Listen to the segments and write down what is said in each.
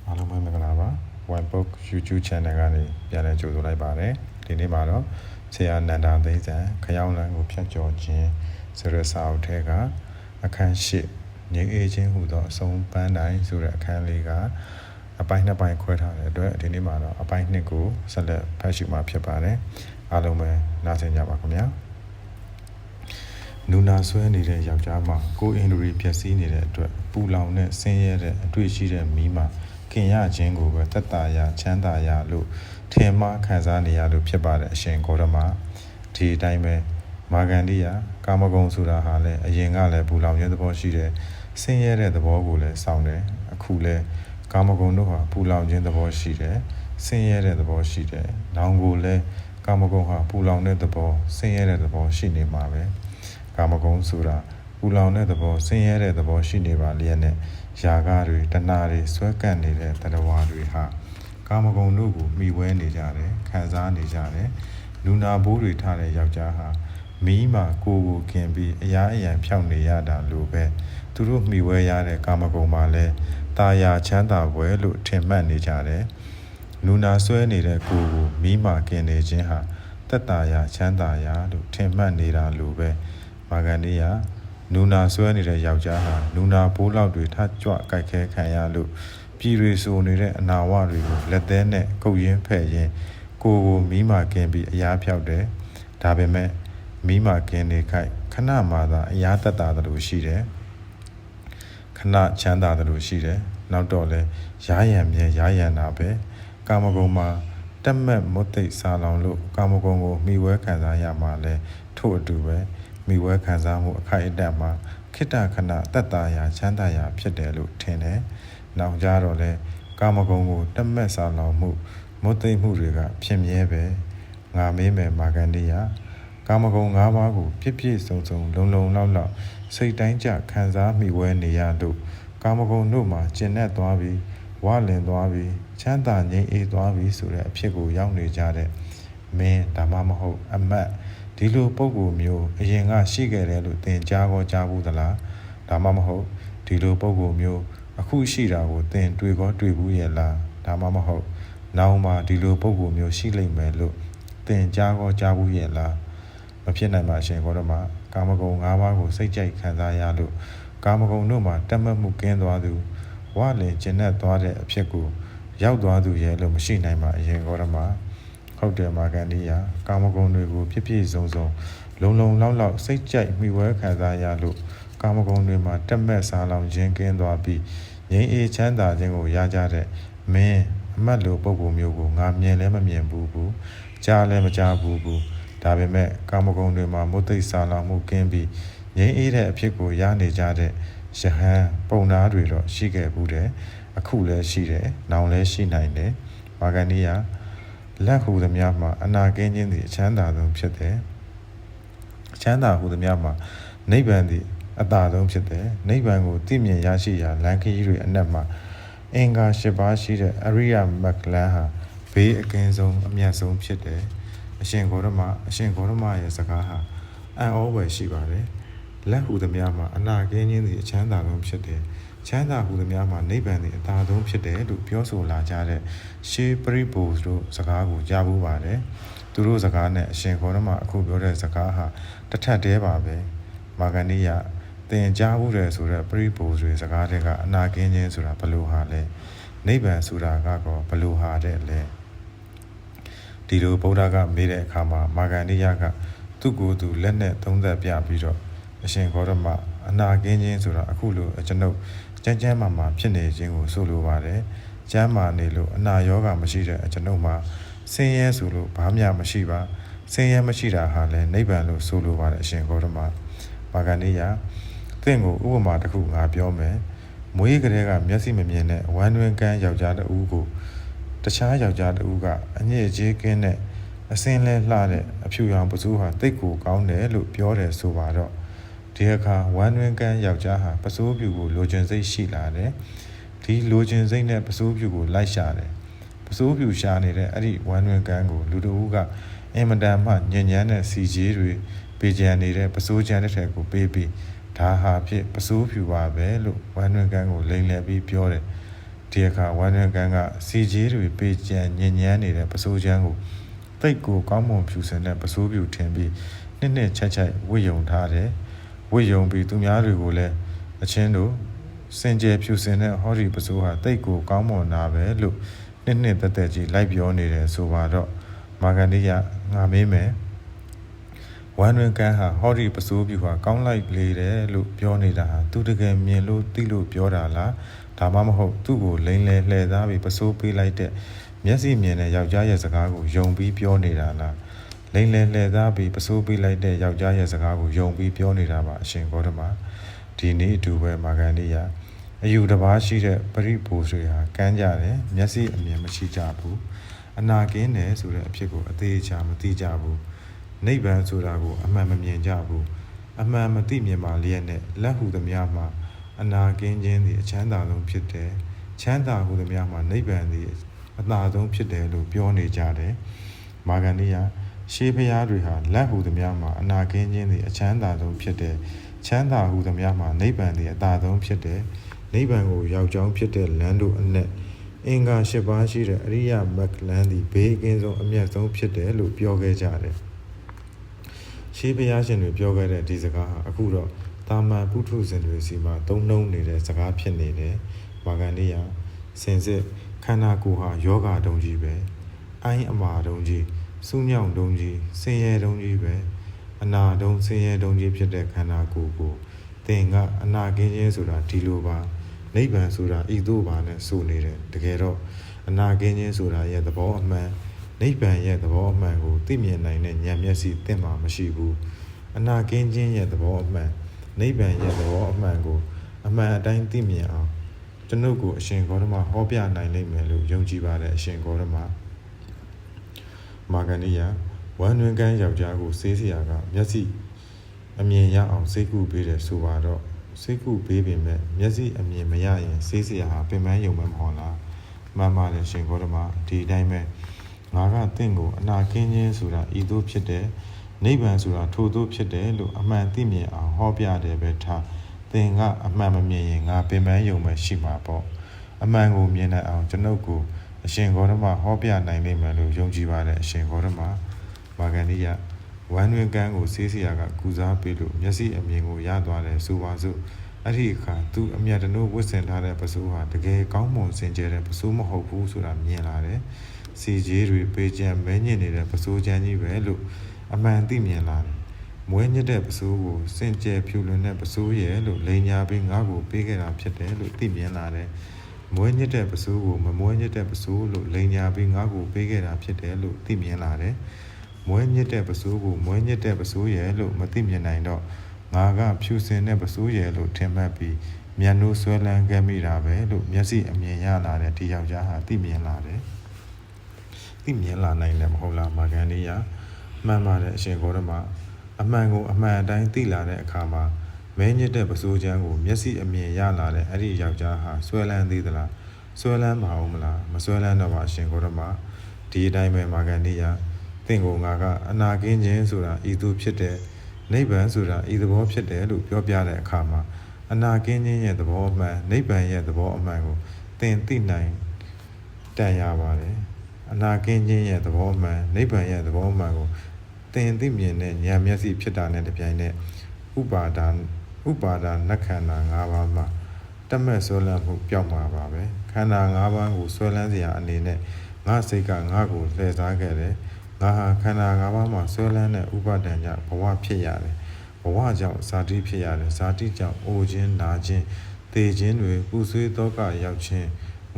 အားလုံးပဲမင်္ဂလာပါ One Book YouTube Channel ကနေပြန်လည်ကြိုဆိုလိုက်ပါတယ်ဒီနေ့မှာတော့ဆရာနန္ဒာသိန်းစံခရောက်လန်းကိုဖြတ်ကျော်ခြင်းဆိုတဲ့စာအုပ်ထဲကအခန်း၈ငြိမ်းအေးခြင်းဟူသောအဆုံးပန်းတိုင်းဆိုတဲ့အခန်းလေးကအပိုင်းနှစ်ပိုင်းခွဲထားတဲ့အတွက်ဒီနေ့မှာတော့အပိုင်းနှစ်ကိုဆက်လက်ဖတ်ရှုမှာဖြစ်ပါတယ်အားလုံးပဲနားဆင်ကြပါခင်ဗျာနူနာဆွဲနေတဲ့ယောက်ျားမှာကိုယ်အင်ဒူရီပျက်စီးနေတဲ့အတွက်ပူလောင်တဲ့ဆင်းရဲတဲ့အတွေ့ရှိတဲ့မိမှာခင်ရခြင်းကိုပဲသက်သာရာချမ်းသာရာလို့ထင်မှားခံစားနေရလို့ဖြစ်ပါတယ်အရှင်ဂေါတမဒီအတိုင်းပဲမာဂန္ဒီယာကာမဂုဏ်ဆိုတာဟာလည်းအရင်ကလည်းပူလောင်ခြင်းသဘောရှိတယ်ဆင်းရဲတဲ့သဘောကိုလည်းစောင့်တယ်အခုလည်းကာမဂုဏ်တို့ဟာပူလောင်ခြင်းသဘောရှိတယ်ဆင်းရဲတဲ့သဘောရှိတယ်နောင်ကိုလည်းကာမဂုဏ်ဟာပူလောင်တဲ့သဘောဆင်းရဲတဲ့သဘောရှိနေမှာပဲကာမဂုဏ်ဆိုတာပူလောင်တဲ့သဘောဆင်းရဲတဲ့သဘောရှိနေပါလျက်နဲ့ယာကတွေတဏှာတွေဆွဲကပ်နေတဲ့တဏှာတွေဟာကာမဂုဏ်တို့ကိုမိဝဲနေကြတယ်ခံစားနေကြတယ်လူနာဘိုးတွေထားတဲ့ယောက်ျားဟာမီးမှာကိုယ်ကိုခင်ပြီးအရာအယံဖြောက်နေရတာလို့ပဲသူတို့မိဝဲရတဲ့ကာမဂုဏ်မှာလဲတာယာချမ်းသာပွဲလို့ထင်မှတ်နေကြတယ်လူနာဆွဲနေတဲ့ကိုယ်ကိုမီးမှာခင်နေခြင်းဟာသက်တာယာချမ်းသာယာလို့ထင်မှတ်နေတာလို့ပဲမာဂန္ဒီယာနူနာဆွဲနေတဲ့ယောက်ျားဟာနူနာဘိုးလောက်တွေထကြွကြိုက်ခဲခံရလို့ပြည်တွေဆိုနေတဲ့အနာဝတွေကိုလက်သေးနဲ့ကုတ်ရင်းဖဲ့ရင်းကိုယ်ကိုမီးမာကင်းပြီးအရာဖြောက်တယ်ဒါပေမဲ့မီးမာကင်းနေခိုက်ခဏမှသာအရာတက်တာလို့ရှိတယ်ခဏချမ်းသာတယ်လို့ရှိတယ်နောက်တော့လဲရာရံမြဲရာရံတာပဲကာမဂုဏ်မှာတက်မက်မုတ်သိစာလောင်လို့ကာမဂုဏ်ကိုမိဝဲခံစားရမှာလဲထို့အတူပဲမိဝဲခံစားမှုအခိုက်အတန့်မှာခိတ္တခဏတက်တာရာချမ်းသာရာဖြစ်တယ်လို့ထင်တယ်။နောက်ကြတော့လဲကာမဂုဏ်ကိုတက်မက်စာလောင်မှုမုတ်သိမှုတွေကဖြစ်မြဲပဲငါမေးမယ်မာဂန္ဒီယာကာမဂုဏ်၅ပါးကိုပြည့်ပြည့်စုံစုံလုံလုံလောက်လောက်စိတ်တိုင်းကြခံစားမိဝဲနေရလို့ကာမဂုဏ်တို့မှာကျင်နဲ့သွားပြီးဝလင်သွားပြီးချမ်းသာငြိမ်းအေးသွားပြီးဆိုတဲ့အဖြစ်ကိုရောက်နေကြတဲ့မင်းဒါမှမဟုတ်အမတ်ဒီလိုပုံကိုမျိုးအရင်ကရှိခဲ့တယ်လို့သင်ကြားဘူးသလားဒါမှမဟုတ်ဒီလိုပုံကိုမျိုးအခုရှိတာကိုသင်တွေ့ဘူးရဲ့လားဒါမှမဟုတ်နောက်မှဒီလိုပုံကိုမျိုးရှိလိမ့်မယ်လို့သင်ကြားဘူးရဲ့လားမဖြစ်နိုင်ပါရှင်ခေါ်တော့မှကာမဂုဏ်၅ပါးကိုစိတ်ကြိုက်ခံစားရလို့ကာမဂုဏ်တို့မှာတက်မှတ်မှုကင်းသွားသူဝလင်ကျင်နဲ့သွားတဲ့အဖြစ်ကိုရောက်သွားသူရဲ့လို့မရှိနိုင်ပါအရင်ခေါ်တော့မှဟုတ်တယ်မာဂန္ဒီယာကာမဂုဏ်တွေကိုပြည့်ပြည့်စုံစုံလုံလုံလောက်လောက်စိတ်ကြိုက်မိဝဲခံစားရလို့ကာမဂုဏ်တွေမှာတက်မဲ့စားလောင်ခြင်းကင်းသွားပြီးငြိမ်းအေးချမ်းသာခြင်းကိုရကြတဲ့မင်းအမတ်လိုပုံပုံမျိုးကိုငါမြင်လည်းမမြင်ဘူးကြားလည်းမကြားဘူးဒါပေမဲ့ကာမဂုဏ်တွေမှာမုတ်သိစားလောင်မှုကင်းပြီးငြိမ်းအေးတဲ့အဖြစ်ကိုရနေကြတဲ့ယဟန်ပုံနာတွေတော့ရှိခဲ့ဘူးတယ်အခုလည်းရှိတယ်နောင်လည်းရှိနိုင်တယ်မာဂန္ဒီယာလက်ဟူသမျှမှာအနာကင်းခြင်းသည်အချမ်းသာဆုံးဖြစ်တယ်အချမ်းသာဟူသမျှမှာနိဗ္ဗာန်သည်အသာဆုံးဖြစ်တယ်နိဗ္ဗာန်ကိုသိမြင်ရရှိရာလမ်းခရီးတွေအနက်မှာအင်္ဂါ၈ပါးရှိတဲ့အရိယမဂ်လန်းဟာဘေးအကင်းဆုံးအမြတ်ဆုံးဖြစ်တယ်အရှင်ဂေါတမရဲ့စကားဟာအံ့ဩဖွယ်ရှိပါတယ်လက်ဟူသမျှမှာအနာကင်းခြင်းသည်အချမ်းသာဆုံးဖြစ်တယ်ချမ်းသာဟူသမျှမှာနိဗ္ဗာန်သည်အသာဆုံးဖြစ်တယ်လို့ပြောဆိုလာကြတဲ့ရှေးပရိပိုတို့စကားကိုကြားဘူးပါတယ်သူတို့စကားနဲ့အရှင်ဂေါတမအခုပြောတဲ့စကားဟာတစ်ထပ်တည်းပါပဲမာဂန္ဒီယာသင်ကြားဘူးတယ်ဆိုတဲ့ပရိပိုတွေစကားတွေကအနာကင်းခြင်းဆိုတာဘလို့ဟာလဲနိဗ္ဗာန်ဆိုတာကတော့ဘလို့ဟာတဲ့လဲဒီလိုဗုဒ္ဓကမေးတဲ့အခါမှာမာဂန္ဒီယာကသူ့ကိုယ်သူလက်နဲ့သုံးသက်ပြပြီးတော့အရှင်ဂေါတမအနာကင်းခြင်းဆိုတာအခုလိုကျွန်ုပ်ကျမ်းမာဖြစ်နေခြင်းကိုဆိုလိုပါတယ်ကျမ်းမာနေလို့အနာရောဂါမရှိတဲ့ကျွန်ုပ်မှာဆင်းရဲဆိုလို့ဘာမှမရှိပါဆင်းရဲမရှိတာဟာလည်းနိဗ္ဗာန်လို့ဆိုလိုပါတယ်အရှင်ဂေါတမမာဂန္ဒီယာသင်ကိုဥပမာတစ်ခုငါပြောမယ်မွေးကလေးကမျက်စိမမြင်တဲ့ဝမ်းတွင်းကန်းယောက်ျားတဦးကိုတခြားယောက်ျားတဦးကအညစ်အကြေးကင်းတဲ့အစင်းလဲလှတဲ့အဖြူရောင်ပစိုးဟာတိတ်ကိုကောင်းတယ်လို့ပြောတယ်ဆိုပါတော့ဒီအခါဝမ်းတွင်းကန်းယောက်ျားဟာပစိုးပြူကိုလိုချင်စိတ်ရှိလာတယ်ဒီလိုချင်စိတ်နဲ့ပစိုးပြူကိုလိုက်ရှာတယ်ပစိုးပြူရှာနေတဲ့အဲ့ဒီဝမ်းတွင်းကန်းကိုလူတဦးကအင်မတန်မှညဉ့်ညမ်းတဲ့စီကြီးတွေပေးကြံနေတဲ့ပစိုးချမ်းတဲ့ထက်ကိုပေးပြီးဒါဟာဖြစ်ပစိုးပြူပါပဲလို့ဝမ်းတွင်းကန်းကိုလိန်လည်ပြီးပြောတယ် ဒီအခါဝမ်းတွင်ကန်းကစီကြီးတွေပေးကြံညဉ့်ညမ်းနေတဲ့ပစိုးချမ်းကိုတိတ်ကိုကောင်းမွန်ဖြူစင်တဲ့ပစိုးပြူထင်ပြီးနှစ်ချိုက်ဝတ်ယုံထားတယ်ဝတ်ယုံပြီးသူများတွေကိုလည်းအချင်းတို့စင်ကြယ်ဖြူစင်တဲ့ဟောဒီပစိုးဟာတိတ်ကိုကောင်းမွန်တာပဲလို့နှစ်သက်ကြီးလိုက်ပြောနေတယ်ဆိုပါတော့မာဂန္ဒီယငါမေးမယ်ဝမ်းတွင်ကန်းဟာဟောဒီပစိုးပြူဟာကောင်းလိုက်လေတယ်လို့ပြောနေတာဟာသူတကယ်မြင်လို့သိလို့ပြောတာလားဒါမှမဟုတ်သူ့ကိုလိန်လဲလှည့်သားပြီးပစိုးပေးလိုက်တဲ့မျက်စိမြင်တဲ့ယောက်ျားရဲ့စကားကိုယုံပြီးပြောနေတာလားလိန်လဲလှည့်သားပြီးပစိုးပေးလိုက်တဲ့ယောက်ျားရဲ့စကားကိုယုံပြီးပြောနေတာပါအရှင်ဂေါတမဒီနေ့အတူပဲမာဂန္ဒီယအယူတစ်ပါးရှိတဲ့ပရိပိုလ်တွေဟာကမ်းကြတယ်မျက်စိအမြင်မရှိကြဘူးအနာကင်းတယ်ဆိုတဲ့အဖြစ်ကိုအသေးချာမသိကြဘူးနိဗ္ဗာန်ဆိုတာကိုအမှန်မမြင်ကြဘူးအမှန်မသိမြင်ပါလျက်နဲ့လက်ဟုသမျှမှာအနာကင်းခြင်းသည်အချမ်းသာဆုံးဖြစ်တယ်ချမ်းသာဟုသမျှမှာနိဗ္ဗာန်သည်အသာဆုံးဖြစ်တယ်လို့ပြောနေကြတယ်မာဂန္ဒီယရှေးဘုရားတွေဟာလက်ဟုသမျှမှာအနာကင်းခြင်းသည်အချမ်းသာဆုံးဖြစ်တယ်ချမ်းသာဟုသမျှမှာနိဗ္ဗာန်သည်အသာဆုံးဖြစ်တယ်နိဗ္ဗာန်ကိုရောက်ကြောင်းဖြစ်တဲ့လမ်းတို့အနက်အင်္ဂါ၈ပါးရှိတဲ့အရိယမဂ်လမ်းသည်ဘေးကင်းဆုံးအမြတ်ဆုံးဖြစ်တယ်လို့ပြောခဲ့ကြတယ်ရှေးဘုရားရှင်တွေပြောခဲ့တဲ့ဒီစကားဟာအခုတော့တာမန်ပုထုဇဉ်တွေစီမှာသုံးနှုံနေတဲ့စကားဖြစ်နေတယ်မာဂန္ဒီယစင်စစ်ခန္ဓာကိုယ်ဟာယောဂတုံးကြီးပဲအိုင်းအမာတုံးကြီးစူးညောင်တုံးကြီးဆင်းရဲတုံးကြီးပဲအနာတုံးဆင်းရဲတုံးကြီးဖြစ်တဲ့ခန္ဓာကိုယ်ကိုသင်ကအနာကင်းခြင်းဆိုတာဒီလိုပါနိဗ္ဗာန်ဆိုတာဤသို့ပါနဲ့ဆိုနေတယ်တကယ်တော့အနာကင်းခြင်းဆိုတာရဲ့သဘောအမှန်နိဗ္ဗာန်ရဲ့သဘောအမှန်ကိုသိမြင်နိုင်တဲ့ဉာဏ်မျက်စိသင်မှာမရှိဘူးအနာကင်းခြင်းရဲ့သဘောအမှန်နိဗ္ဗာန်ရဲ့သဘောအမှန်ကိုအမှန်အတိုင်းသိမြင်အောင်ကျွန်ုပ်ကိုအရှင်ဂေါတမဟောပြနိုင်လိမ့်မယ်လို့ယုံကြည်ပါတယ်အရှင်ဂေါတမမာဂန္ဒီယဝမ်းတွင်ကန်းယောက်ျားကိုဆေးစရာကမျက်စိအမြင်ရအောင်စိတ်ကူပေးတယ်ဆိုပါတော့စိတ်ကူပေးပေမဲ့မျက်စိအမြင်မရရင်ဆေးစရာဟာပင်ပန်းယုံမှမဟုတ်လားမှန်ပါတယ်ရှင်ဂေါတမဒီအတိုင်းပဲငါကတင့်ကိုအနာကင်းခြင်းဆိုတာဤသို့ဖြစ်တယ်နိဗ္ဗာန်ဆိုတာထိုသို့ဖြစ်တယ်လို့အမှန်သိမြင်အောင်ဟောပြတယ်ပဲထားသင်ကအမှန်မမြင်ရင်ငါပင်ပန်းယုံမှရှိမှာပေါ့အမှန်ကိုမြင်နိုင်အောင်ကျွန်ုပ်ကိုအရှင်ဂေါတမဟောပြနိုင်လိမ့်မယ်လို့ယုံကြည်ပါတယ်အရှင်ဂေါတမမာဂန္ဒီယဝမ်းတွင်ကန်းကိုဆေးစရာကကူစားပေးလို့မျက်စိအမြင်ကိုရသွားတယ်ဆိုပါစို့အဲ့ဒီအခါသူအမြတ်တနိုးဝတ်ဆင်ထားတဲ့ပစိုးဟာတကယ်ကောင်းမွန်စင်ကြယ်တဲ့ပစိုးမဟုတ်ဘူးဆိုတာမြင်လာတယ်စီကြီးတွေပေးကြံမဲညစ်နေတဲ့ပစိုးချမ်းကြီးပဲလို့အမှန်သိမြင်လာတယ်မွေးညစ်တဲ့ပစိုးကိုစင်ကြယ်ဖြူလွင်တဲ့ပစိုးရဲ့လို့လိန်ညာပြီးငါ့ကိုပေးခဲ့တာဖြစ်တယ်လို့သိမြင်လာတယ်မွေးညစ်တဲ့ပစိုးကိုမမွေးညစ်တဲ့ပစိုးလို့လိန်ညာပြီးငါ့ကိုပေးခဲ့တာဖြစ်တယ်လို့သိမြင်လာတယ်မွေးညစ်တဲ့ပစိုးကိုမွေးညစ်တဲ့ပစိုးရဲ့လို့မသိမြင်နိုင်တော့ငါကဖြူစင်တဲ့ပစိုးရဲ့လို့ထင်မှတ်ပြီးမျက်နှိုးဆွဲလန်းခဲ့မိတာပဲလို့မျက်စိအမြင်ရလာတဲ့ဒီယောက်ျားဟာသိမြင်လာတယ်သိမြင်လာနိုင်တယ်မဟုတ်လားမာဂန္ဒီယမှန်ပါတယ်အရှင်ဂေါတမအမှန်ကိုအမှန်အတိုင်းသိလာတဲ့အခါမှာမဲညစ်တဲ့ပစိုးချမ်းကိုမျက်စိအမြင်ရလာတဲ့အဲ့ဒီယောက်ျားဟာဆွဲလန်းသေးသလားဆွဲလန်းမအောင်မလားမဆွဲလန်းတော့ပါအရှင်ဂေါတမဒီအတိုင်းပဲမာဂန္ဒီယသင်ကိုငါကအနာကင်းခြင်းဆိုတာဤသို့ဖြစ်တယ်နိဗ္ဗာန်ဆိုတာဤသဘောဖြစ်တယ်လို့ပြောပြတဲ့အခါမှာအနာကင်းခြင်းရဲ့သဘောအမှန်နိဗ္ဗာန်ရဲ့သဘောအမှန်ကိုသင်သိနိုင်တန်ရပါတယ်အနာကင်းခြင်းရဲ့သဘောမှန်နိဗ္ဗာန်ရဲ့သဘောမှန်ကိုသင်သိမြင်တဲ့ဉာဏ်မျက်စိဖြစ်တာနဲ့တပြိုင်နက်ဥပါဒနခန္ဓာ၅ပါးမှာတမက်ဆွဲလန်းမှုပျောက်မှာပါပဲခန္ဓာ၅ပါးကိုဆွဲလန်းစရာအနေနဲ့ငါစိတ်ကငါ့ကိုလှည့်စားခဲ့တယ်ငါဟာခန္ဓာ၅ပါးမှာဆွဲလန်းတဲ့ဥပါဒဏ်ကြောင့်ဘဝဖြစ်ရတယ်ဘဝကြောင့်ဇာတိဖြစ်ရတယ်ဇာတိကြောင့်အိုခြင်းနာခြင်းသေခြင်းတွေပူဆွေးသောကရောက်ခြင်း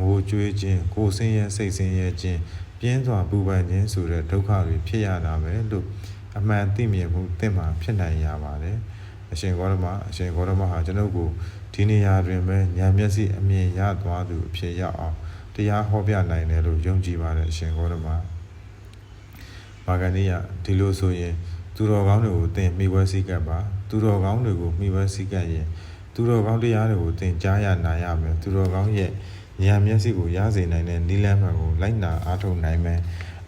ငိုကြွေးခြင်းကိုယ်ဆင်းရဲစိတ်ဆင်းရဲခြင်းပြင်းစွာပူပန်ခြင်းဆိုတဲ့ဒုက္ခတွေဖြစ်ရတာပဲလို့အမှန်သိမြင်မှုသင်မှာဖြစ်နိုင်ရပါတယ်အရှင်ဂေါတမဟာကျွန်ုပ်ကိုဒီနေရာတွင်ပဲဉာဏ်မျက်စိအမြင်ရသွားသူအဖြစ်ရောက်အောင်တရားဟောပြနိုင်တယ်လို့ယုံကြည်ပါတယ်အရှင်ဂေါတမမာဂန္ဒီယဒီလိုဆိုရင်သူတော်ကောင်းတွေကိုသင်မိဝဲစည်းကပ်ပါသူတော်ကောင်းတွေကိုမိဝဲစည်းကပ်ရင်သူတော်ကောင်းတရားတွေကိုသင်ကြားရနာရမယ်သူတော်ကောင်းရဲ့ဉာဏ်မျက်စိကိုရစေနိုင်တဲ့နိလန်းမှန်ကိုလိုက်နာအားထုတ်နိုင်မယ်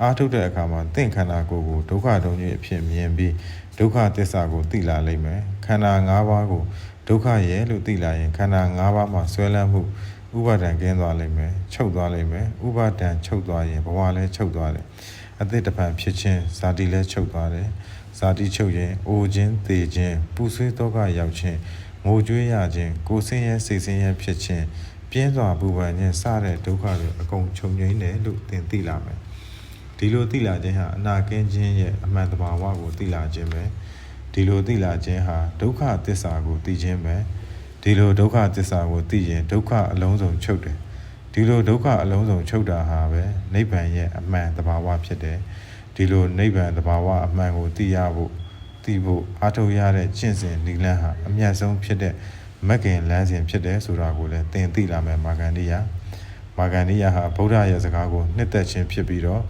အားထုတ်တဲ့အခါမှာသင်ခန္ဓာကိုယ်ကိုဒုက္ခဒုံကြီးအဖြစ်မြင်ပြီးဒုက္ခသစ္စာကိုသိလာလိမ့်မယ်ခန္ဓာ၅ပါးကိုဒုက္ခရဲ့လို့သိလာရင်ခန္ဓာ၅ပါးမှာဆွဲလန်းမှု ဥပါဒံကင်းသွားလိမ့်မယ်ချုပ်သွားလိမ့်မယ်ဥပါဒံချုပ်သွားရင်ဘဝလည်းချုပ်သွားတယ်အသစ်တစ်ဖန်ဖြစ်ခြင်းဇာတိလည်းချုပ်သွားတယ်ဇာတိချုပ်ရင်အိုခြင်းသေခြင်းပူဆွေးတော့ကရောက်ခြင်းငိုကြွေးရခြင်းကိုယ်ဆင်းရဲစိတ်ဆင်းရဲဖြစ်ခြင်းပြင်းစွာပူပန်ခြင်းစတဲ့ဒုက္ခတွေအကုန်ချုပ်ငြိမ်းတယ်လို့သင်သိလာမယ်ဒီလိုသိလာခြင်းဟာအနာကင်းခြင်းရဲ့အမှန်တဘာဝကိုသိလာခြင်းပဲဒီလိုသိလာခြင်းဟာဒုက္ခသစ္စာကိုသိခြင်းပဲဒီလိုဒုက္ခသစ္စာကိုသိရင်ဒုက္ခအလုံးစုံချုပ်တယ်ဒီလိုဒုက္ခအလုံးစုံချုပ်တာဟာပဲနိဗ္ဗာန်ရဲ့အမှန်တဘာဝဖြစ်တယ်ဒီလိုနိဗ္ဗာန်တဘာဝအမှန်ကိုသိဖို့အားထုတ်ရတဲ့ကျင့်စဉ်နိလန်းဟာအမြတ်ဆုံးဖြစ်တဲ့မဂ္ဂင်လမ်းစဉ်ဖြစ်တယ်ဆိုတာကိုလည်းသင်သိလာမယ်မာဂန္ဓိယဟာဗုဒ္ဓရဲ့စကားကိုနှစ်သက်ခြင်းဖြစ်ပြီးတော့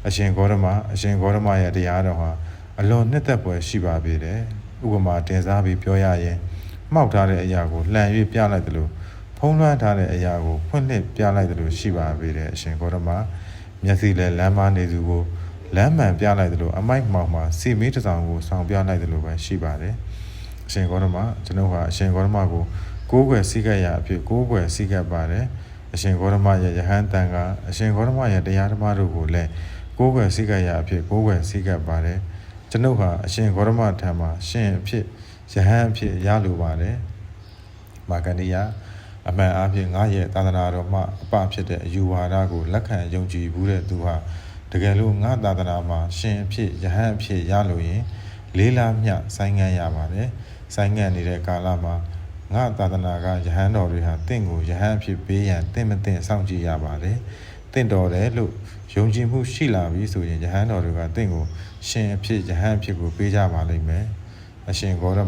အရှင်ဂေါတမရဲ့တရားတော်ဟာအလွန်နှစ်သက်ဖွယ်ရှိပါပေတယ်ဥပမာတင်စားပြီးပြောရရင်မှောက်ထားတဲ့အရာကိုလှန်၍ပြလိုက်တယ်လို့ဖုံးလွှမ်းထားတဲ့အရာကိုဖွင့်လှစ်ပြလိုက်တယ်လို့ရှိပါပေတယ်အရှင်ဂေါတမမျက်စိလည်းလမ်းမနေသူကိုလမ်းမှန်ပြလိုက်တယ်လို့အမိုက်မှောင်မှာစီမီးတစ်ဆောင်ကိုဆောင်ပြလိုက်တယ်လို့ပဲရှိပါတယ်အရှင်ဂေါတမကျွန်တော်ဟာအရှင်ဂေါတမကိုကိုးကွယ်စည်းကပ်ရာအဖြစ်ကိုးကွယ်စည်းကပ်ပါတယ်အရှင်ဂေါတမရဲ့ယဟန်တန်ကအရှင်ဂေါတမရဲ့တရားဓမ္မတို့ကိုလည်းကိုးကွယ်စည်းကပ်ရာအဖြစ်ကိုးကွယ်စည်းကပ်ပါတယ်ကျွန်ုပ်ဟာအရှင်ဂေါတမထံမှာရှင်အဖြစ်ယဟန်အဖြစ်ရလိုပါတယ်မာဂန္ဓိယအမှန်အားဖြင့်ငါရဲ့သာသနာတော်မှအပဖြစ်တဲ့အယူဝါဒကိုလက်ခံယုံကြည်ဘူးတဲ့သူဟာတကယ်လို့ငါသာသနာမှာရှင်အဖြစ်ယဟန်အဖြစ်ရလို့ရင်လေးလမျှဆိုင်းငံ့ရပါတယ်ဆိုင်းငံ့နေတဲ့ကာလမှာငါသာသနာကယဟန်တော်တွေဟာတင့်ကိုယဟန်အဖြစ်ပေးရန်တင့်မတင့်စောင့်ကြည့်ရပါတယ်တင့်တော်တယ်လို့ယုံကြည်မှုရှိလာပြီဆိုရင်ယဟန်တော်တွေကတင့်ကိုရှင်အဖြစ်ယဟန်အဖြစ်ကိုပေးကြပါလိမ့်မယ်အရှင်ဂေါတ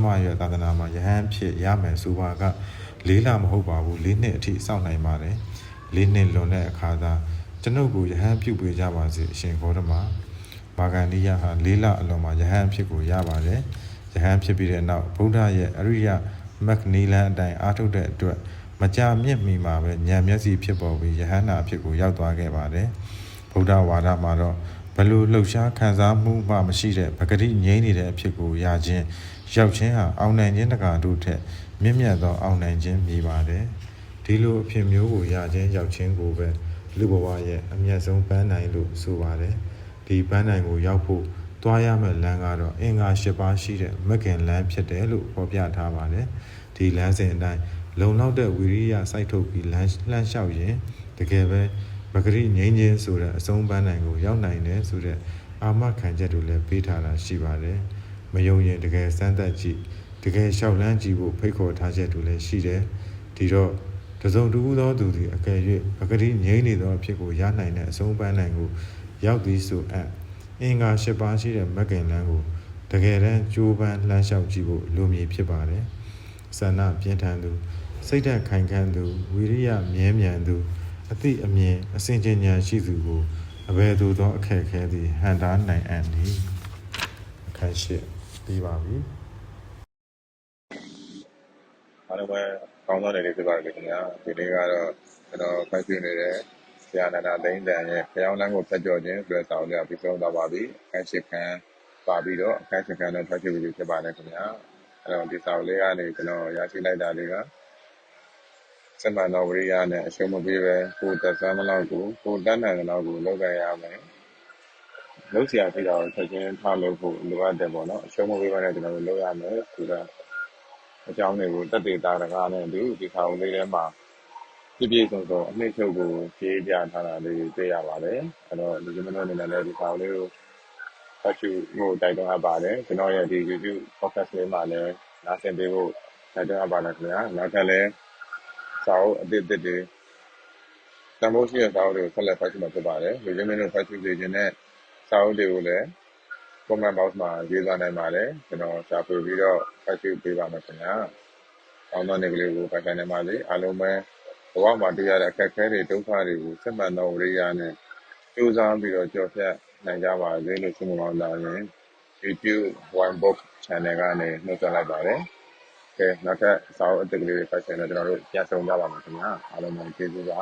မရဲ့သာသနာမှာယဟန်ဖြစ်ရမယ်ဆိုပါကလေးလမဟုတ်ပါဘူး၄နှစ်အထိစောင့်နိုင်ပါတယ်၄နှစ်လွန်တဲ့အခါသာကျွန်ုပ်ကိုယဟန်ပြုပေးကြပါစေအရှင်ဂေါတမမာဂန္ဓိယဟာ၄လအလွန်မှာယဟန်ဖြစ်ကိုရပါတယ်ယဟန်ဖြစ်ပြီးတဲ့နောက်ဗုဒ္ဓရဲ့အရိယမဂ္ဂနီလန်းအတိုင်းအားထုတ်တဲ့အတွက်မကြာမြင့်မီမှာပဲဉာဏ်မျက်စိဖြစ်ပေါ်ပြီးယဟန်နာအဖြစ်ကိုရောက်သွားခဲ့ပါတယ်ဗုဒ္ဓဝါဒမှာတော့ဘလို့လှုပ်ရှားခံစားမှုမှမရှိတဲ့ပဂတိငြိမ်းနေတဲ့အဖြစ်ကိုရခြင်းရောက်ခြင်းဟာအောင်နိုင်ခြင်းတကာတို့ထက်မြင့်မြတ်သောအောင်နိုင်ခြင်းမြည်ပါတယ်ဒီလိုအဖြစ်မျိုးကိုရခြင်းရောက်ခြင်းကိုပဲလူဘဝရဲ့အမျက်ဆုံးပန်းနိုင်လို့ဆိုပါတယ်ဒီပန်းနိုင်ကိုရောက်ဖို့သွားရမယ့်လမ်းကတော့အင်္ဂါ၈ပါးရှိတဲ့မဂ္ဂင်လမ်းဖြစ်တယ်လို့ဖော်ပြထားပါတယ်ဒီလမ်းစဉ်အတိုင်းလုံလောက်တဲ့ဝိရိယစိုက်ထုတ်ပြီးလှမ်းလျှောက်ရင်တကယ်ပဲပဂရိငြိမ်းခြင်းဆိုတဲ့အဆုံးပန်းနိုင်ကိုရောက်နိုင်တယ်ဆိုတဲ့အာမခံချက်တို့လည်းပေးထားတာရှိပါတယ်မယုံရင်တကယ်စမ်းသပ်ကြည့်တကယ်လျှောက်လန်းကြည့်ဖို့ဖိတ်ခေါ်ထားချက်တို့လည်းရှိတယ်ဒီတော့တစုံတဦးသောသူသည်အကယ်၍ပဂရိငြိမ်းနေသောအဖြစ်ကိုရနိုင်တဲ့အဆုံးပန်းနိုင်ကိုရောက်သည်ဆိုအင်္ဂါ၈ပါးရှိတဲ့မဂ္ဂင်လမ်းကိုတကယ်တမ်းကြိုးပမ်းလှမ်းလျှောက်ကြည့်ဖို့လိုမည်ဖြစ်ပါတယ်ဆန္ဒပြင်းထန်သူစိတ်ဓာတ်ခိုင်ခန့်သူဝိရိယမြဲမြံသူအသိအမြင်အစဉ်ဉာဏ်ရှိသူကိုအဘယ်သို့သောအခက်အခဲသည်ဟန်တားနိုင်အံ့သည်အခန်း၈ပြီးပါပြီအားလုံးပဲကောင်းသောနေ့လေးဖြစ်ပါစေခင်ဗျာဒီနေ့ကတော့ကျွန်တော်ဖတ်ပြနေတဲ့ဆရာနန္ဒာသိန်းတန်ရဲ့ဖျောင်းလန်းကိုဖတ်ကြောခြင်းဆိုတဲ့စာအုပ်လေးပြီးဆုံးသွားပါပြီအခန်း၈ခန်းပါပြီးတော့အခန်း၈ခန်းတော့ဖတ်ပြပြီးဖြစ်ပါတယ်ခင်ဗျာအဲ့တော့ဒီစာအုပ်လေးကနေကျွန်တော်ရရှိလိုက်တာလေးကစမန်တော်ဝိရိယနဲ့အရှုံးမပေးပဲကိုတက်ဆန်းမလောက်ကိုတန်းတန်လောက်ကိုလောက်ကြရမယ်လောက်ဆရာဖြစ်တာကိုချက်ချင်းထားလို့ဖို့လိုအပ်တယ်ပေါ့နော်အရှုံးမပေးဘဲနဲ့ကျွန်တော်တို့လောက်ရမယ်ဆိုတော့အကြောင်းတွေကိုတက်တေတာတကားနဲ့ဒီစာအုပ်လေးထဲမှာပြည့်စုံစုံအနှစ်ချုပ်ကိုဖြေးပြထားတာလေးတွေ့ရပါတယ်အဲ့တော့ဒီမနိုအနေနဲ့လည်းဒီစာအုပ်လေးကိုဖတ်ဖို့တိုက်တွန်းအပ်ပါတယ်ကျွန်တော်ရဲ့ဒီ YouTube podcast လေးမှာလည်းနားဆင်ပေးဖို့တိုက်တွန်းအပ်ပါတယ်ခင်ဗျာနောက်ထပ်လည်းစာအုပ်အသစ်တွေတန်ဖိုးရှိတဲ့စာအုပ်တွေကိုဆက်လက်ဖတ်ရှုမှာဖြစ်ပါတယ်လူချင်းမင်းတို့ဖတ်ရှုစေခြင်းနဲ့စာအုပ်တွေကိုလည်း comment box မှာရေးသားနိုင်ပါတယ်ကျွန်တော်ရှာဖွေပြီးတော့ဖတ်ရှုပေးပါမယ်ခင်ဗျာအောင်သောနေ့ကလေးကိုဖတ်နိုင်ပါစေအားလုံးပဲဘဝမှာတွေ့ရတဲ့အခက်အခဲတွေဒုက္ခတွေကိုစက်မှန်သောဝိရိယနဲ့ကြိုးစားပြီးတော့ကြော်ဖြတ်နိုင်ကြပါစေလို့ဆုမွန်ကောင်းတာရင် YouTube One Book Channel ကနေနှုတ်ဆက်လိုက်ပါတယ်ကဲနောက်ထပ်စာအုပ်အသစ်ကလေးတွေဖတ်ရှင်းတော့ကျွန်တော်တို့ပြန်ဆုံကြပါမယ်ခင်ဗျာအားလုံးပဲကျေးဇူးပါ